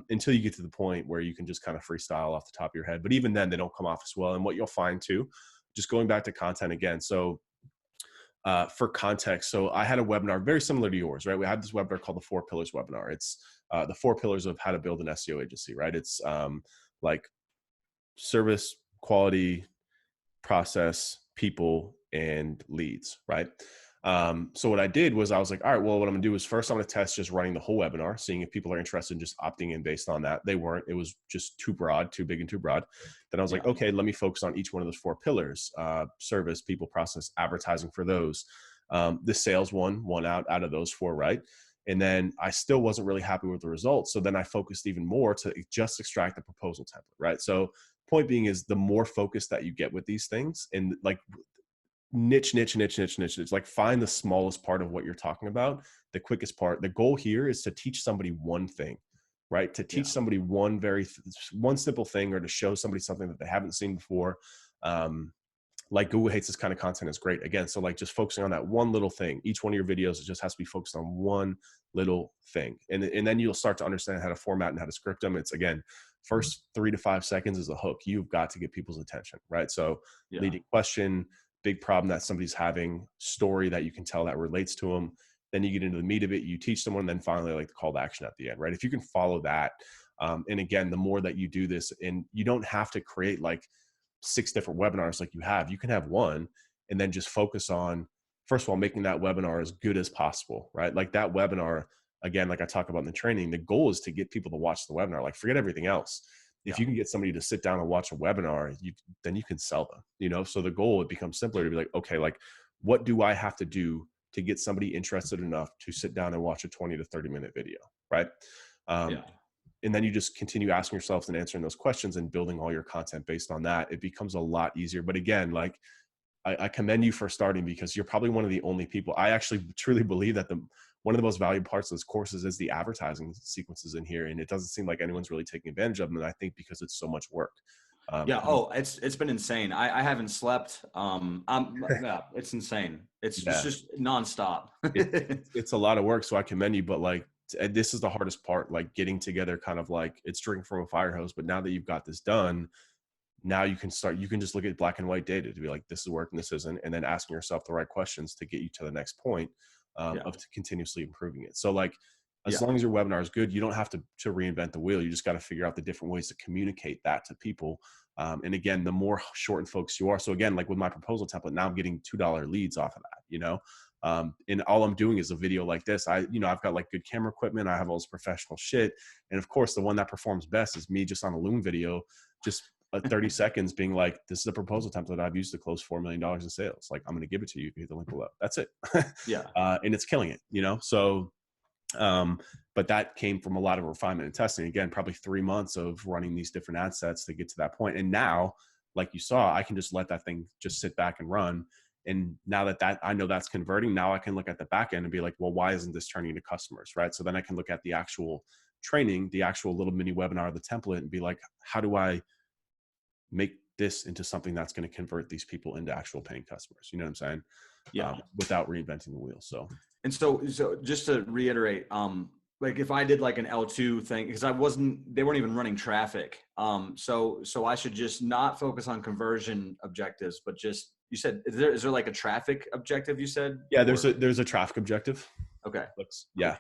until you get to the point where you can just kind of freestyle off the top of your head. But even then, they don't come off as well. And what you'll find too, just going back to content again. So for context, so I had a webinar very similar to yours, right? We had this webinar called the 4 Pillars webinar. It's the 4 pillars of how to build an SEO agency, right? It's like service, quality, process, people, and leads, right? So what I did was I was like, all right, well, what I'm gonna do is first I'm gonna test just running the whole webinar, seeing if people are interested in just opting in based on that. They weren't. It was just too broad, too big and too broad. Then I was like, yeah, okay, let me focus on each one of those 4 pillars, service, people, process, advertising for those. The sales one won out of those 4, right? And then I still wasn't really happy with the results. So then I focused even more to just extract the proposal template, right? So point being is the more focus that you get with these things, and like niche, like find the smallest part of what you're talking about, the quickest part. The goal here is to teach somebody one thing, right? To teach yeah, somebody one simple thing, or to show somebody something that they haven't seen before. Like Google hates this kind of content is great. Again, so like just focusing on that one little thing. Each one of your videos, it just has to be focused on one little thing. And then you'll start to understand how to format and how to script them. It's again, first 3 to 5 seconds is a hook. You've got to get people's attention, right? So yeah, leading question, big problem that somebody's having, story that you can tell that relates to them. Then you get into the meat of it, you teach someone, and then finally like the call to action at the end, right? If you can follow that, and again, the more that you do this, and you don't have to create like 6 different webinars like you can have one, and then just focus on, first of all, making that webinar as good as possible, right? Like that webinar, again, like I talk about in the training, the goal is to get people to watch the webinar. Like forget everything else. If yeah, you can get somebody to sit down and watch a webinar, then you can sell them, so the goal, it becomes simpler to be like, okay, like what do I have to do to get somebody interested enough to sit down and watch a 20 to 30 minute video, right? yeah. um, and then you just continue asking yourselves and answering those questions and building all your content based on that. It becomes a lot easier. But again, like I commend you for starting, because you're probably one of the only people. I actually truly believe that one of the most valuable parts of this courses is the advertising sequences in here, and it doesn't seem like anyone's really taking advantage of them. And I think because it's so much work. Yeah. Oh, it's been insane. I haven't slept. Yeah, it's insane. It's Yeah, just nonstop. it's a lot of work. So I commend you. But like, this is the hardest part, like getting together, kind of like it's drinking from a fire hose. But now that you've got this done, now you can just look at black and white data to be like, this is working, this isn't, and then asking yourself the right questions to get you to the next point, Yeah. of continuously improving it. So like, as Yeah. long as your webinar is good, you don't have to reinvent the wheel. You just got to figure out the different ways to communicate that to people. And again, the more short and focused you are. So again, like with my proposal template, now I'm getting $2 leads off of that, and all I'm doing is a video like this. I've got like good camera equipment. I have all this professional shit. And of course, the one that performs best is me just on a Loom video, just 30 seconds being like, this is a proposal template I've used to close $4 million in sales. Like, I'm going to give it to you. You can hit the link below. That's it. Yeah. And it's killing it, so, but that came from a lot of refinement and testing. Again, probably 3 months of running these different ad sets to get to that point. And now, like you saw, I can just let that thing just sit back and run. And now that I know that's converting, now I can look at the back end and be like, well, why isn't this turning into customers, right? So then I can look at the actual training, the actual little mini webinar, the template, and be like, how do I make this into something that's going to convert these people into actual paying customers? You know what I'm saying? Yeah. Without reinventing the wheel. So, And so just to reiterate, like if I did like an L2 thing, because they weren't even running traffic. So I should just not focus on conversion objectives, but just, you said, is there like a traffic objective you said? yeah, there's a traffic objective. Okay. Yeah. Cool.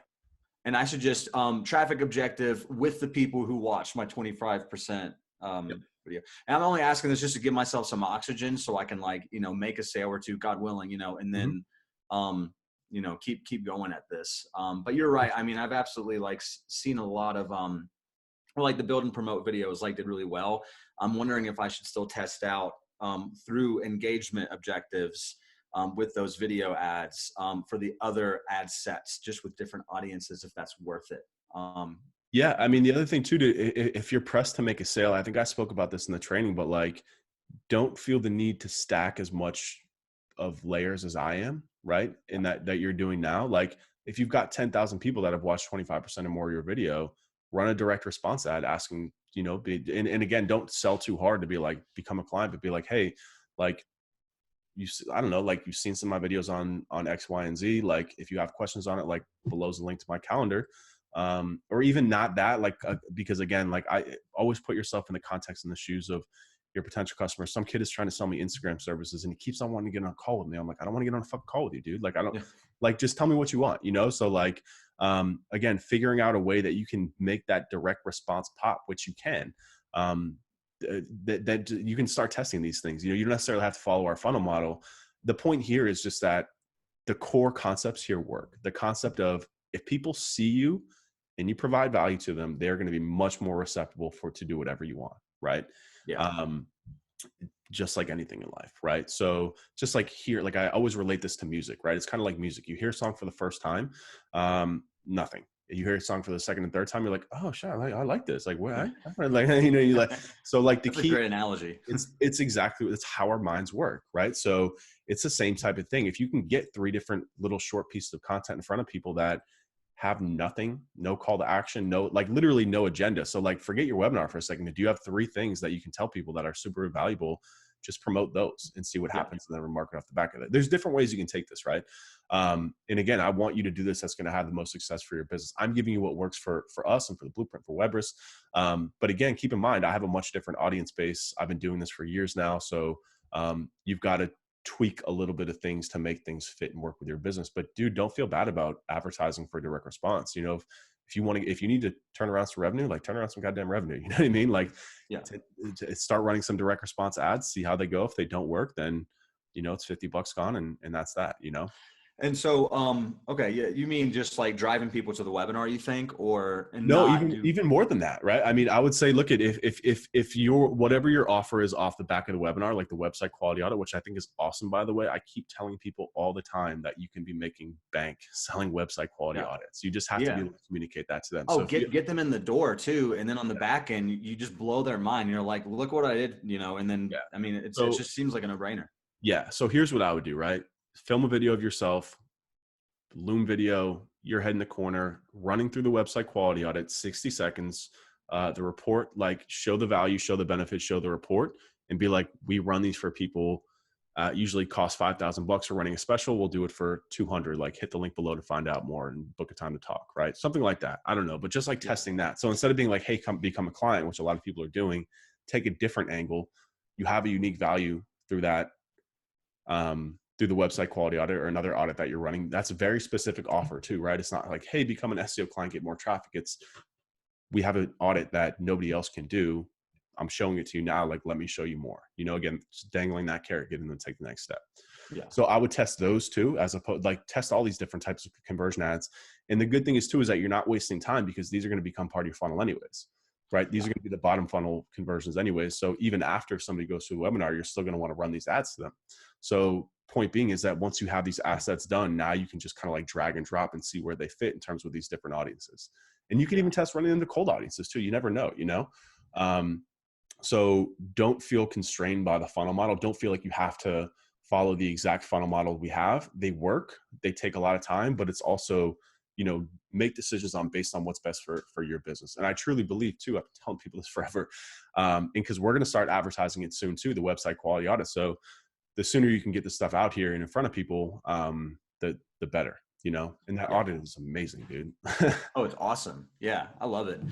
And I should just traffic objective with the people who watch my 25% Yep. video. And I'm only asking this just to give myself some oxygen so I can like, make a sale or two, God willing, and then, keep going at this. But you're right. I mean, I've absolutely like seen a lot of, like the build and promote videos like did really well. I'm wondering if I should still test out through engagement objectives with those video ads for the other ad sets, just with different audiences, if that's worth it. Yeah. I mean, the other thing too, if you're pressed to make a sale, I think I spoke about this in the training, but like, don't feel the need to stack as much of layers as I am, right? In that you're doing now. Like if you've got 10,000 people that have watched 25% or more of your video, run a direct response ad asking, and again, don't sell too hard to be like, become a client, but be like, hey, like, I don't know, like you've seen some of my videos on X, Y, and Z. Like if you have questions on it, like below's a link to my calendar. Or even not that, like, because again, like I always put yourself in the context and the shoes of your potential customer. Some kid is trying to sell me Instagram services and he keeps on wanting to get on a call with me. I'm like, I don't want to get on a fucking call with you, dude. Like, I don't like, just tell me what you want, So like, again, figuring out a way that you can make that direct response pop, which you can, that you can start testing these things. You don't necessarily have to follow our funnel model. The point here is just that the core concepts here work. The concept of if people see you and you provide value to them, they're going to be much more receptive to do whatever you want. Right. Yeah. Just like anything in life. Right. So just like here, like I always relate this to music, right? It's kind of like music. You hear a song for the first time, nothing. You hear a song for the second and third time, you're like, oh shit, I like this. Like, what? Like, you like, so like That's a great analogy. it's exactly, it's how our minds work. Right. So it's the same type of thing. If you can get 3 different little short pieces of content in front of people that have nothing, no call to action, no, like literally no agenda. So like, forget your webinar for a second. Do you have 3 things that you can tell people that are super valuable? Just promote those and see what happens, and then remarket off the back of it. There's different ways you can take this, right? And again, I want you to do this. That's going to have the most success for your business. I'm giving you what works for us and for the blueprint for Webrus. But again, keep in mind, I have a much different audience base. I've been doing this for years now. So you've got to tweak a little bit of things to make things fit and work with your business. But dude, don't feel bad about advertising for direct response. If you need to turn around some revenue, like turn around some goddamn revenue, you know what I mean? Like to start running some direct response ads, see how they go. If they don't work, then, it's $50 gone and that's that, And so, okay, yeah, you mean just like driving people to the webinar, you think, No, even more than that, right? I mean, I would say, look at if your whatever your offer is off the back of the webinar, like the website quality audit, which I think is awesome, by the way. I keep telling people all the time that you can be making bank selling website quality audits. You just have to be able to communicate that to them. Oh, so get them in the door too, and then on the back end, you just blow their mind. You're like, look what I did, and then I mean, it just seems like a no-brainer. Yeah. So here's what I would do, right? Film a video of yourself, Loom video, your head in the corner, running through the website quality audit, 60 seconds, the report, like show the value, show the benefits, show the report, and be like, we run these for people, usually cost $5,000. We're running a special. We'll do it for 200, like hit the link below to find out more and book a time to talk, right? Something like that. I don't know, but just like testing that. So instead of being like, hey, come become a client, which a lot of people are doing, take a different angle. You have a unique value through that, through the website quality audit or another audit that you're running. That's a very specific offer too, right? It's not like, hey, become an SEO client, get more traffic. It's, we have an audit that nobody else can do. I'm showing it to you now. Like, let me show you more, again, just dangling that carrot, getting them to take the next step. Yeah. So I would test those two, as opposed, like test all these different types of conversion ads. And the good thing is too, is that you're not wasting time, because these are going to become part of your funnel anyways, right? These are going to be the bottom funnel conversions anyways. So even after somebody goes through the webinar, you're still going to want to run these ads to them. So point being is that once you have these assets done, now you can just kind of like drag and drop and see where they fit in terms of these different audiences. And you can even test running into cold audiences too. You never know, So don't feel constrained by the funnel model. Don't feel like you have to follow the exact funnel model we have. They work, they take a lot of time, but it's also, you know, make decisions on based on what's best for your business. And I truly believe too, I've been telling people this forever. And because we're going to start advertising it soon too, the website quality audit. So the sooner you can get this stuff out here and in front of people, the better, you know, and that Yeah. audit is amazing, dude. Oh, it's awesome. Yeah, I love it.